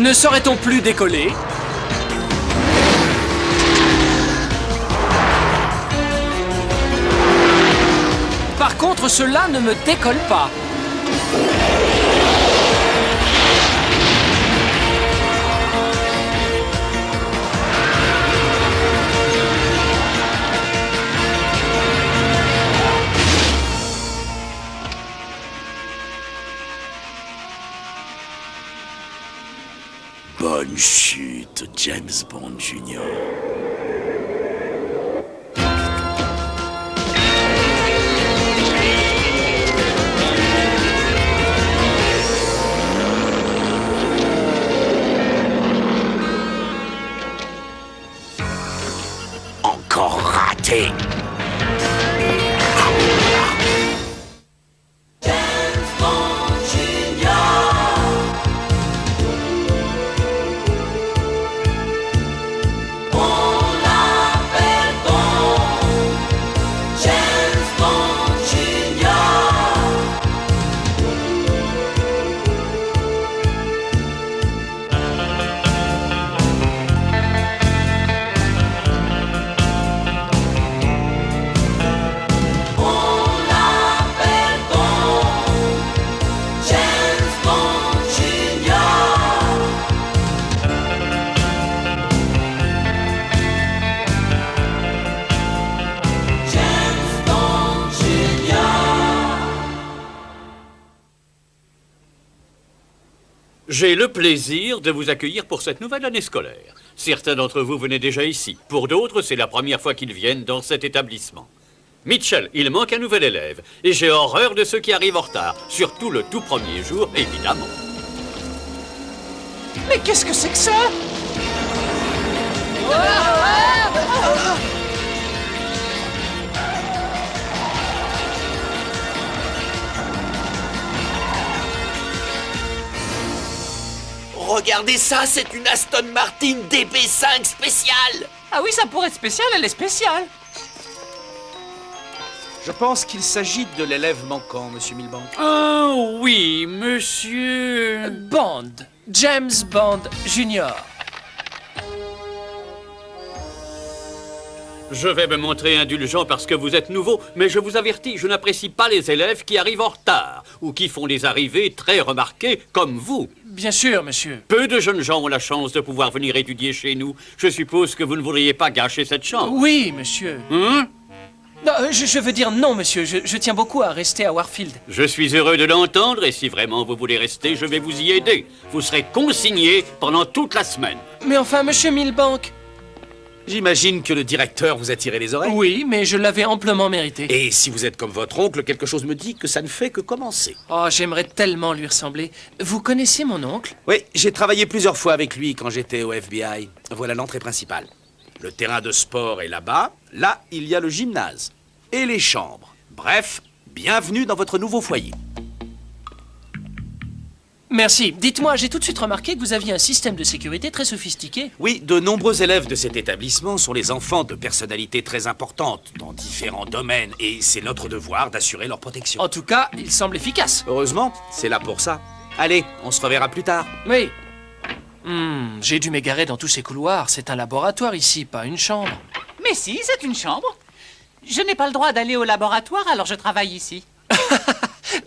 Ne saurait-on plus décoller? Par contre, cela ne me décolle pas. Bonne chute, James Bond Jr. Encore raté. J'ai le plaisir de vous accueillir pour cette nouvelle année scolaire. Certains d'entre vous venaient déjà ici. Pour d'autres, c'est la première fois qu'ils viennent dans cet établissement. Mitchell, il manque un nouvel élève. Et j'ai horreur de ceux qui arrivent en retard. Surtout le tout premier jour, évidemment. Mais qu'est-ce que c'est que ça? Regardez ça, c'est une Aston Martin DB5 spéciale. Ah oui, ça pourrait être spécial, elle est spéciale. Je pense qu'il s'agit de l'élève manquant, monsieur Milbank. Oh oui, monsieur... Bond. James Bond Jr. Je vais me montrer indulgent parce que vous êtes nouveau, mais je vous avertis, je n'apprécie pas les élèves qui arrivent en retard ou qui font des arrivées très remarquées comme vous. Bien sûr, monsieur. Peu de jeunes gens ont la chance de pouvoir venir étudier chez nous. Je suppose que vous ne voudriez pas gâcher cette chance. Oui, monsieur. Hein? Non, je veux dire non, monsieur. Je tiens beaucoup à rester à Warfield. Je suis heureux de l'entendre et si vraiment vous voulez rester, je vais vous y aider. Vous serez consigné pendant toute la semaine. Mais enfin, monsieur Milbank. J'imagine que le directeur vous a tiré les oreilles. Oui, mais je l'avais amplement mérité. Et si vous êtes comme votre oncle, quelque chose me dit que ça ne fait que commencer. Oh, j'aimerais tellement lui ressembler. Vous connaissez mon oncle? Oui, j'ai travaillé plusieurs fois avec lui quand j'étais au FBI. Voilà l'entrée principale. Le terrain de sport est là-bas. Là, il y a le gymnase. Et les chambres. Bref, bienvenue dans votre nouveau foyer. Merci. Dites-moi, j'ai tout de suite remarqué que vous aviez un système de sécurité très sophistiqué. Oui, de nombreux élèves de cet établissement sont les enfants de personnalités très importantes dans différents domaines et c'est notre devoir d'assurer leur protection. En tout cas, il semble efficace. Heureusement, c'est là pour ça. Allez, on se reverra plus tard. Oui. J'ai dû m'égarer dans tous ces couloirs. C'est un laboratoire ici, pas une chambre. Mais si, c'est une chambre. Je n'ai pas le droit d'aller au laboratoire, alors je travaille ici.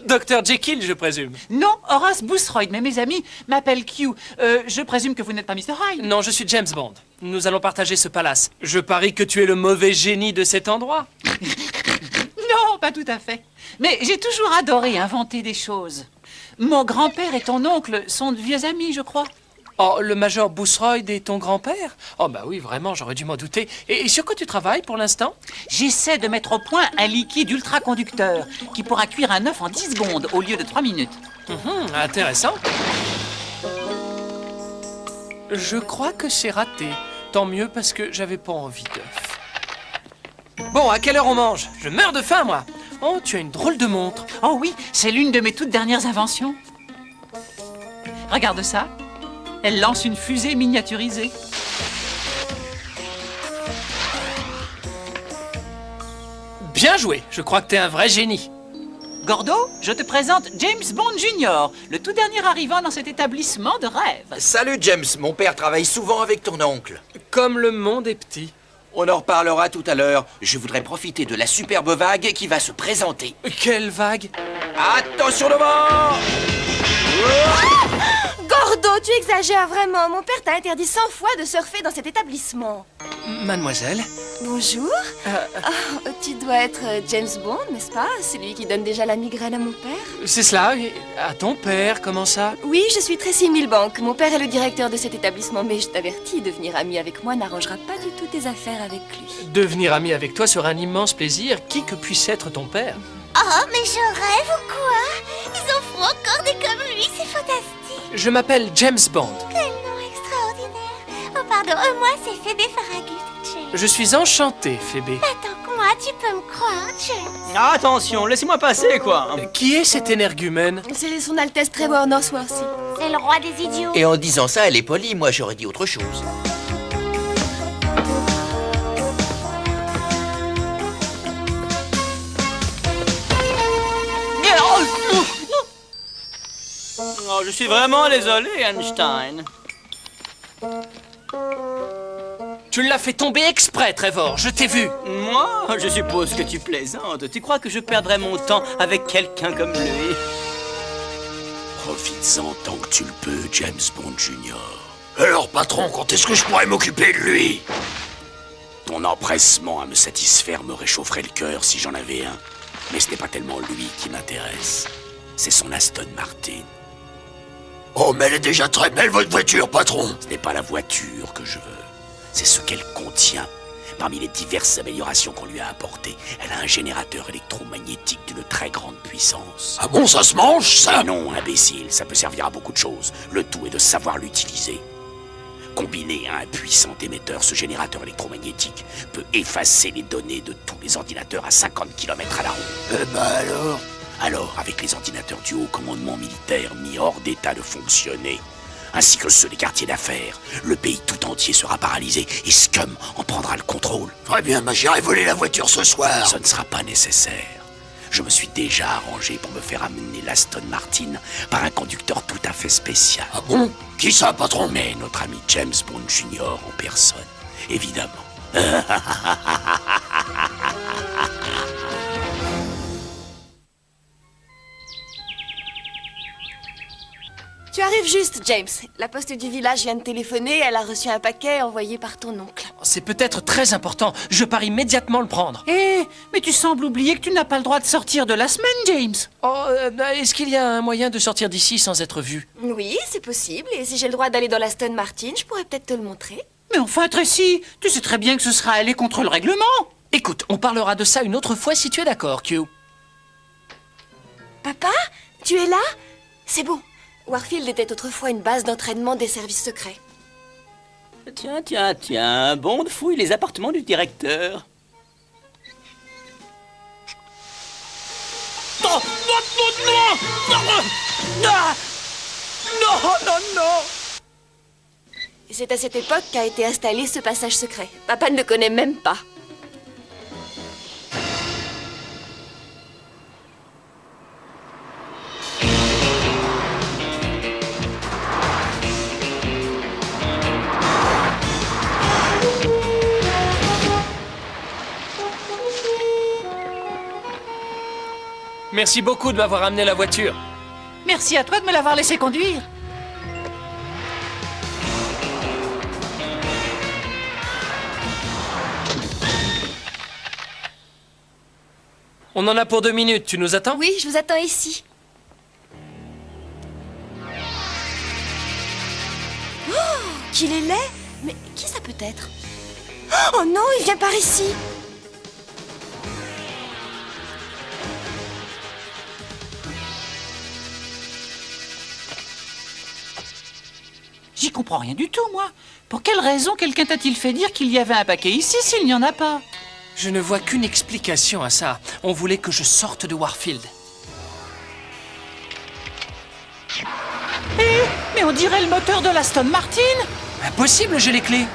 Dr. Jekyll, je présume. Non, Horace Boothroyd, mais mes amis m'appellent Q. Je présume que vous n'êtes pas Mr. Hyde. Non, je suis James Bond. Nous allons partager ce palace. Je parie que tu es le mauvais génie de cet endroit. Non, pas tout à fait. Mais j'ai toujours adoré inventer des choses. Mon grand-père et ton oncle sont de vieux amis, je crois. Oh, le major Boothroyd est ton grand-père? Oh, bah oui, vraiment, j'aurais dû m'en douter. Et sur quoi tu travailles pour l'instant? J'essaie de mettre au point un liquide ultra-conducteur qui pourra cuire un œuf en 10 secondes au lieu de 3 minutes. Intéressant. Je crois que c'est raté. Tant mieux parce que j'avais pas envie d'œuf. Bon, à quelle heure on mange? Je meurs de faim, moi. Oh, tu as une drôle de montre. Oh oui, c'est l'une de mes toutes dernières inventions. Regarde ça. Elle lance une fusée miniaturisée. Bien joué. Je crois que t'es un vrai génie. Gordo, je te présente James Bond Jr., le tout dernier arrivant dans cet établissement de rêve. Salut James, mon père travaille souvent avec ton oncle. Comme le monde est petit. On en reparlera tout à l'heure. Je voudrais profiter de la superbe vague qui va se présenter. Quelle vague! Attention devant! Gordo, tu exagères vraiment. Mon père t'a interdit 100 fois de surfer dans cet établissement. Mademoiselle? Bonjour. Oh, tu dois être James Bond, n'est-ce pas? Celui qui donne déjà la migraine à mon père. C'est cela? Et à ton père, comment ça? Oui, je suis Tracy Milbank. Mon père est le directeur de cet établissement, mais je t'avertis, devenir ami avec moi n'arrangera pas du tout tes affaires avec lui. Devenir ami avec toi sera un immense plaisir, qui que puisse être ton père. Oh, mais je rêve ou quoi? Ils en font encore des comme lui, c'est fantastique. Je m'appelle James Bond. Quel nom extraordinaire. Oh, pardon, moi c'est Phoebe Farragut. Je suis enchanté, Phoebe. Attends que moi, tu peux me croire, James. Attention, laissez-moi passer, quoi. Qui est cet énergumène? C'est son Altesse Trevor Northworthy. C'est le roi des idiots. Et en disant ça, elle est polie. Moi, j'aurais dit autre chose. Oh, je suis vraiment désolé, Einstein. Tu l'as fait tomber exprès, Trevor, je t'ai vu. Moi, je suppose que tu plaisantes. Tu crois que je perdrais mon temps avec quelqu'un comme lui? Profites-en tant que tu le peux, James Bond Jr. Alors, patron, quand est-ce que je pourrais m'occuper de lui? Ton empressement à me satisfaire me réchaufferait le cœur si j'en avais un. Mais ce n'est pas tellement lui qui m'intéresse. C'est son Aston Martin. Oh, mais elle est déjà très belle, votre voiture, patron. Ce n'est pas la voiture que je veux. C'est ce qu'elle contient. Parmi les diverses améliorations qu'on lui a apportées, elle a un générateur électromagnétique d'une très grande puissance. Ah bon, ça se mange, ça? Mais non, imbécile, ça peut servir à beaucoup de choses. Le tout est de savoir l'utiliser. Combiné à un puissant émetteur, ce générateur électromagnétique peut effacer les données de tous les ordinateurs à 50 km à la ronde. Eh ben alors? Alors, avec les ordinateurs du haut commandement militaire mis hors d'état de fonctionner, ainsi que ceux des quartiers d'affaires, le pays tout entier sera paralysé et Scum en prendra le contrôle. Très bien, j'irai voler la voiture ce soir. Ce ne sera pas nécessaire. Je me suis déjà arrangé pour me faire amener l'Aston Martin par un conducteur tout à fait spécial. Ah bon? Qui ça, patron? Mais notre ami James Bond Jr. en personne, évidemment. Tu arrives juste, James. La poste du village vient de téléphoner, elle a reçu un paquet envoyé par ton oncle. C'est peut-être très important, je pars immédiatement le prendre. Eh, mais tu sembles oublier que tu n'as pas le droit de sortir de la semaine, James. Oh, est-ce qu'il y a un moyen de sortir d'ici sans être vu? Oui, c'est possible, et si j'ai le droit d'aller dans l'Aston Martin, je pourrais peut-être te le montrer. Mais enfin, Tracy, tu sais très bien que ce sera aller contre le règlement. Écoute, on parlera de ça une autre fois si tu es d'accord, Q. Papa, tu es là? C'est bon. Warfield était autrefois une base d'entraînement des services secrets. Tiens, Bond fouille les appartements du directeur. Non. C'est à cette époque qu'a été installé ce passage secret. Papa ne le connaît même pas. Merci beaucoup de m'avoir amené la voiture. Merci à toi de me l'avoir laissé conduire. On en a pour 2 minutes, tu nous attends? Oui, je vous attends ici. Oh, qu'il est laid! Mais qui ça peut être? Oh non, il vient par ici! J'y comprends rien du tout, moi. Pour quelle raison quelqu'un t'a-t-il fait dire qu'il y avait un paquet ici s'il n'y en a pas? Je ne vois qu'une explication à ça. On voulait que je sorte de Warfield. Eh, mais on dirait le moteur de l'Aston Martin. Impossible, j'ai les clés.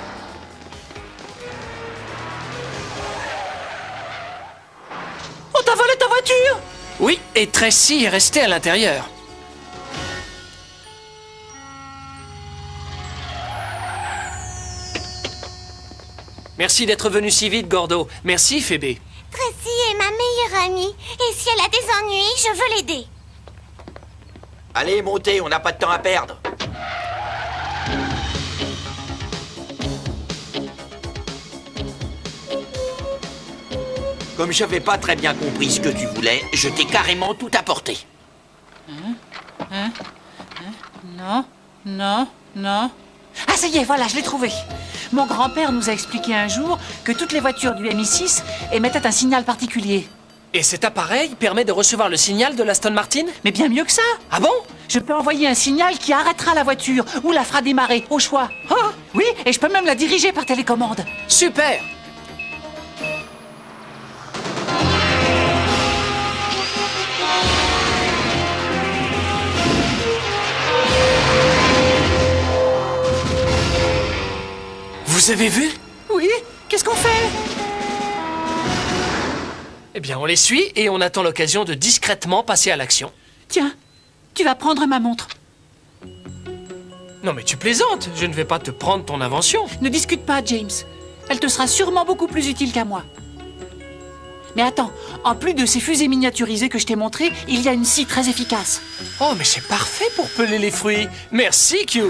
On t'a volé ta voiture. Oui, et Tracy est restée à l'intérieur. Merci d'être venu si vite, Gordo. Merci, Phoebe. Tracy est ma meilleure amie. Et si elle a des ennuis, je veux l'aider. Allez, montez, on n'a pas de temps à perdre. Comme j'avais pas très bien compris ce que tu voulais, je t'ai carrément tout apporté. Non, non, non. Ah, ça y est, voilà, je l'ai trouvé. Mon grand-père nous a expliqué un jour que toutes les voitures du MI6 émettaient un signal particulier. Et cet appareil permet de recevoir le signal de l'Aston Martin? Mais bien mieux que ça. Ah bon? Je peux envoyer un signal qui arrêtera la voiture ou la fera démarrer, au choix. Oh, oui, et je peux même la diriger par télécommande. Super! Vous avez vu? Oui, qu'est-ce qu'on fait? Eh bien, on les suit et on attend l'occasion de discrètement passer à l'action. Tiens, tu vas prendre ma montre. Non mais tu plaisantes, je ne vais pas te prendre ton invention. Ne discute pas, James. Elle te sera sûrement beaucoup plus utile qu'à moi. Mais attends, en plus de ces fusées miniaturisées que je t'ai montrées, il y a une scie très efficace. Oh, mais c'est parfait pour peler les fruits. Merci, Q.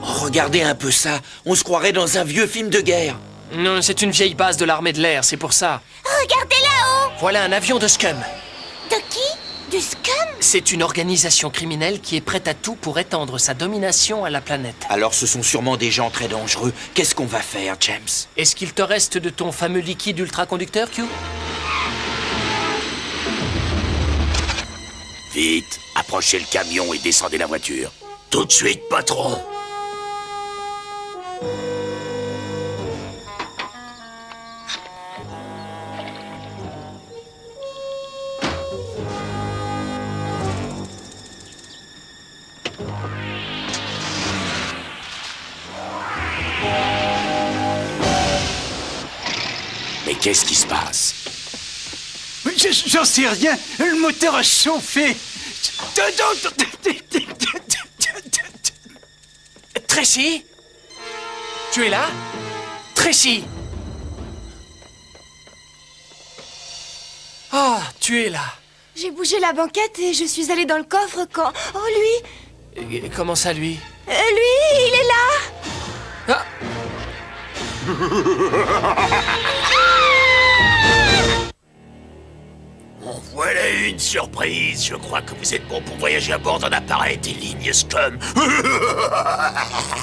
Regardez un peu ça, on se croirait dans un vieux film de guerre. Non, c'est une vieille base de l'armée de l'air, c'est pour ça. Regardez là-haut. Voilà un avion de Scum. De qui? Du Scum? C'est une organisation criminelle qui est prête à tout pour étendre sa domination à la planète. Alors ce sont sûrement des gens très dangereux. Qu'est-ce qu'on va faire, James? Est-ce qu'il te reste de ton fameux liquide ultraconducteur, Q? Vite, approchez le camion et descendez la voiture. Tout de suite, patron. Mais qu'est-ce qui se passe? J'en sais rien. Le moteur a chauffé. Tracy? Tu es là? Tracy? Ah, tu es là. J'ai bougé la banquette et je suis allée dans le coffre quand... Oh, lui! Et comment ça, lui? Lui, il est là! Ah! En voilà une surprise. Je crois que vous êtes bon pour voyager à bord d'un appareil des lignes Scum.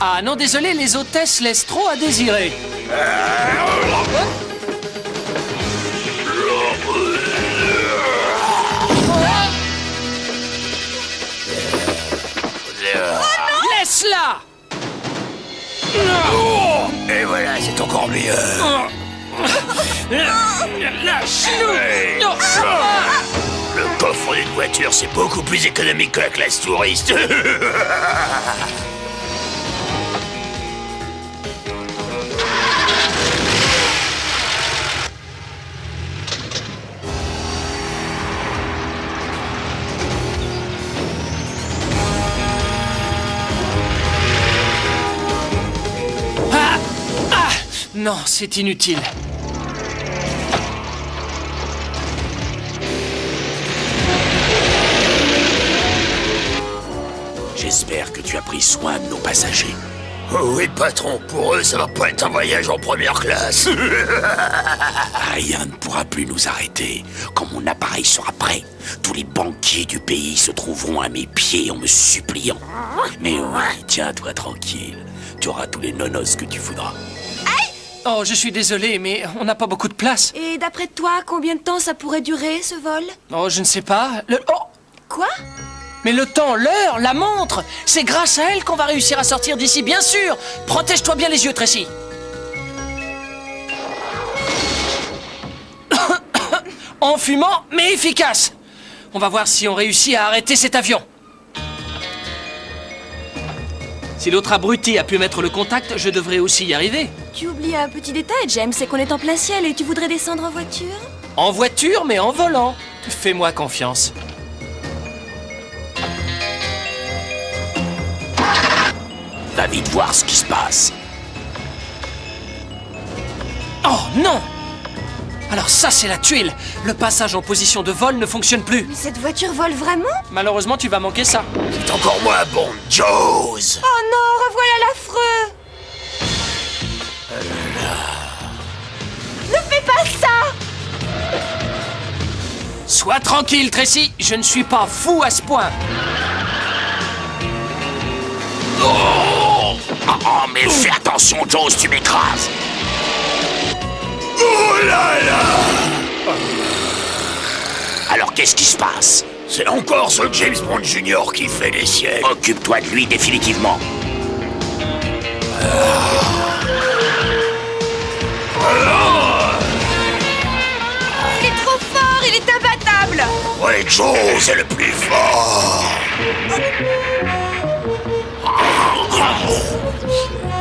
Ah non, désolé, les hôtesses laissent trop à désirer. Laisse-la! Et voilà, c'est encore meilleur. Lâche-nous! Le coffre d'une voiture, c'est beaucoup plus économique que la classe touriste. Non, c'est inutile. J'espère que tu as pris soin de nos passagers. Oh oui, patron, pour eux, ça va pas être un voyage en première classe. Rien ne pourra plus nous arrêter. Quand mon appareil sera prêt, tous les banquiers du pays se trouveront à mes pieds en me suppliant. Mais oui, tiens-toi tranquille. Tu auras tous les nonos que tu voudras. Oh, je suis désolé, mais on n'a pas beaucoup de place. Et d'après toi, combien de temps ça pourrait durer, ce vol? Oh, je ne sais pas. Oh! Quoi? Mais le temps, l'heure, la montre, c'est grâce à elle qu'on va réussir à sortir d'ici, bien sûr. Protège-toi bien les yeux, Tracy. En fumant, mais efficace. On va voir si on réussit à arrêter cet avion. Si l'autre abruti a pu mettre le contact, je devrais aussi y arriver. Tu oublies un petit détail, James, c'est qu'on est en plein ciel et tu voudrais descendre en voiture? En voiture, mais en volant. Fais-moi confiance. Va vite voir ce qui se passe. Oh non! Alors ça, c'est la tuile. Le passage en position de vol ne fonctionne plus. Mais cette voiture vole vraiment? Malheureusement, tu vas manquer ça. C'est encore moins bon, Jaws. Oh non, revoilà l'affreux! Ne fais pas ça! Sois tranquille, Tracy. Je ne suis pas fou à ce point. Oh, mais fais attention, Jaws, tu m'écrases. Oh là là! Alors, qu'est-ce qui se passe? C'est encore ce James Bond Jr. qui fait les siennes. Occupe-toi de lui définitivement. Il est trop fort, il est imbattable! Ouais, Jaws est le plus fort.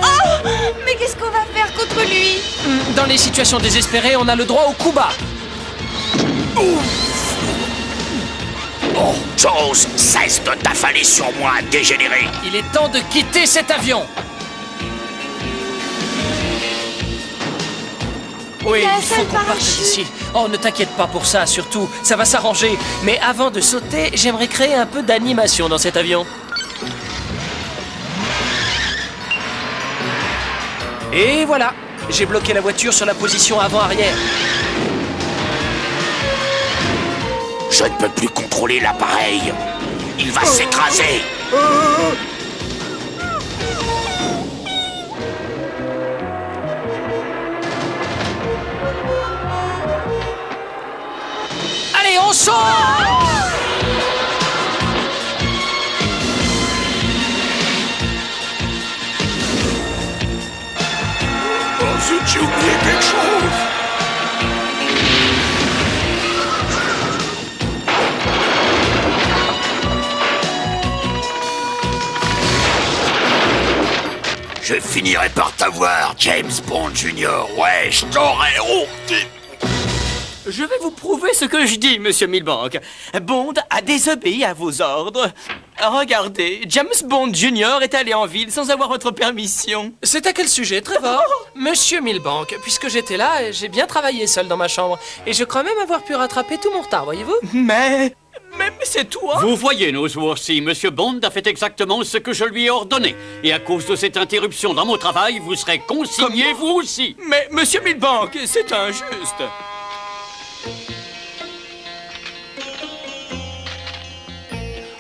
Oh! Mais qu'est-ce qu'on va faire contre lui? Dans les situations désespérées, on a le droit au coup bas. Oh, Jaws, cesse de t'affaler sur moi, dégénéré. Il est temps de quitter cet avion. Oui, Il y a un il faut seul qu'on parte parachute. d'ici. Oh, ne t'inquiète pas pour ça, surtout. Ça va s'arranger. Mais avant de sauter, j'aimerais créer un peu d'animation dans cet avion. Et voilà. J'ai bloqué la voiture sur la position avant-arrière. Je ne peux plus contrôler l'appareil. Il va s'écraser. Allez, on saute! Oh, zut, j'ai oublié quelque chose. Je finirai par t'avoir, James Bond Jr. Ouais, je t'aurai honte. Je vais vous prouver ce que je dis, monsieur Milbank. Bond a désobéi à vos ordres. Regardez, James Bond Jr. est allé en ville sans avoir votre permission. C'est à quel sujet, Trevor? Monsieur Milbank, puisque j'étais là, j'ai bien travaillé seul dans ma chambre. Et je crois même avoir pu rattraper tout mon retard, voyez-vous? Mais c'est toi? Vous voyez, Nosworthy, Monsieur Bond a fait exactement ce que je lui ai ordonné. Et à cause de cette interruption dans mon travail, vous serez consigné, vous aussi. Mais, monsieur Milbank, c'est injuste.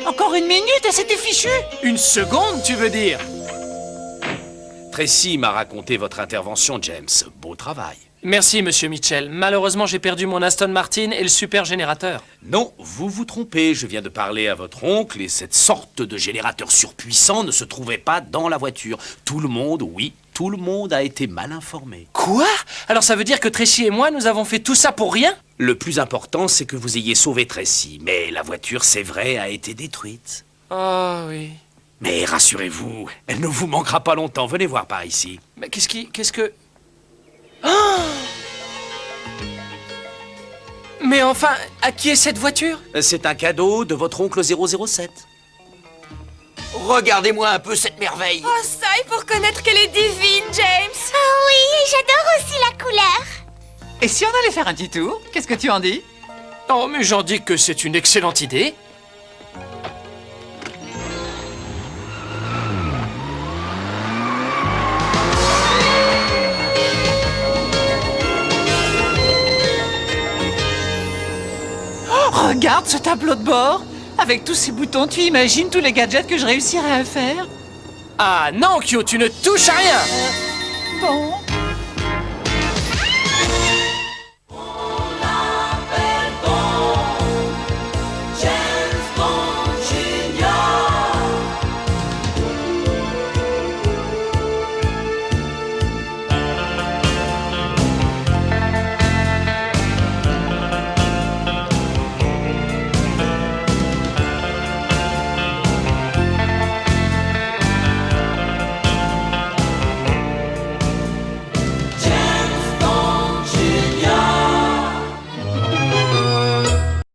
Encore une minute et c'était fichu. Une seconde, tu veux dire? Tracy m'a raconté votre intervention, James. Beau travail. Merci, monsieur Mitchell. Malheureusement, j'ai perdu mon Aston Martin et le super générateur. Non, vous vous trompez. Je viens de parler à votre oncle et cette sorte de générateur surpuissant ne se trouvait pas dans la voiture. Tout le monde, oui, tout le monde a été mal informé. Quoi? Alors ça veut dire que Tracy et moi, nous avons fait tout ça pour rien? Le plus important, c'est que vous ayez sauvé Tracy. Mais la voiture, c'est vrai, a été détruite. Oh oui. Mais rassurez-vous, elle ne vous manquera pas longtemps. Venez voir par ici. Mais qu'est-ce que... Oh! Mais enfin, à qui est cette voiture? C'est un cadeau de votre oncle 007. Regardez-moi un peu cette merveille. Oh ça, il faut reconnaître qu'elle est divine, James. Oh oui, j'adore aussi la couleur. Et si on allait faire un petit tour? Qu'est-ce que tu en dis? Oh, mais j'en dis que c'est une excellente idée. Regarde ce tableau de bord. Avec tous ces boutons, tu imagines tous les gadgets que je réussirais à faire? Ah non, Kyo, tu ne touches à rien. Bon.